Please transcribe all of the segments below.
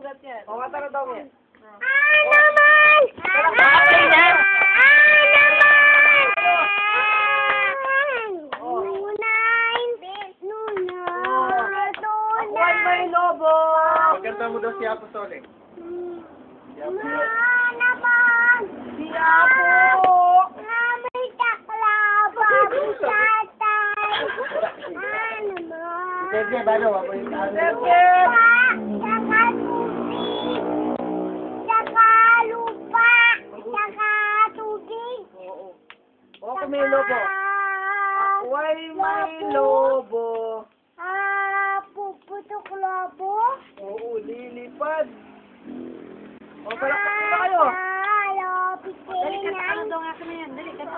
sugat yan. O, kata na daw yan. naman! Okay na. Nunay! Nunay! Akuan may lobo! Maganda mo daw si Apo Sole. naman! Si Apo! May taklaba! Tatay! naman! Sige, balo. Ako yung Sige! Saka tubig! Saka lupa! Saka tubig! Oo. O, kung may lobo. Akuan may lobo. Puputok lobo? Oo, lilipad. O, palakpak na kayo. Dali ka na daw nga kami yan. Dali ka na.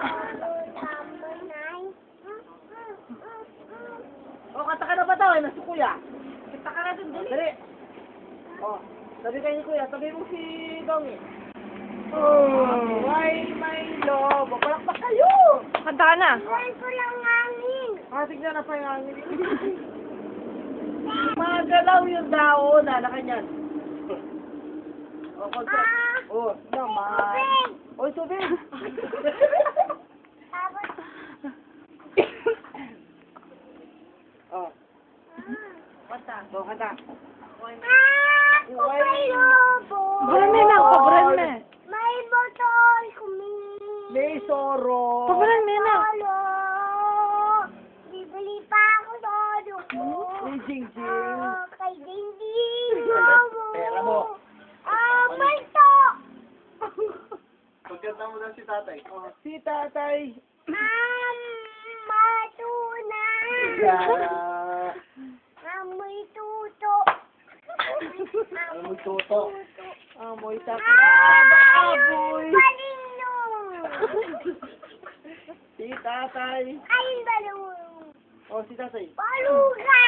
O, kata ka na ba daw? Nasa kuya. Kita ka na dun. Dali. Dali. O, sabi kayo ni kuya. Sabi mo si Dong eh. Why may lobo? Palakpak kayo. Kanta ka na. Iwan ko lang hangin. Tignan na pa yung hangin. Magalaw yung daon. Ala ka niyan. O, kontra. O, naman. Oy, tubig. Tapos, O, Kanta. o, kata. may lobo. Paburan mo na. Paburan mo. May botol kumi. May soro. Paburan mo na. Lolo. Bibili pa ako lolo ko. May jing-jing. Kay Dingding. Lobo. Pera mo. Multo. Maganda mo daw si tatay. Si tatay. Matunay. Amoy tuto. Alam mo tuto. Amoy baboy. Balino. Si tatay. Ayun balong. O, si tatay. Baluga.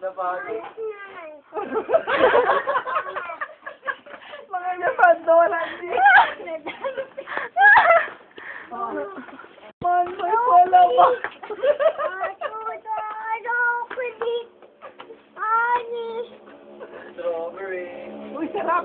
Nabago. Mga napandolan din. Man, may pala ba? Strawberry. Uy, sarap.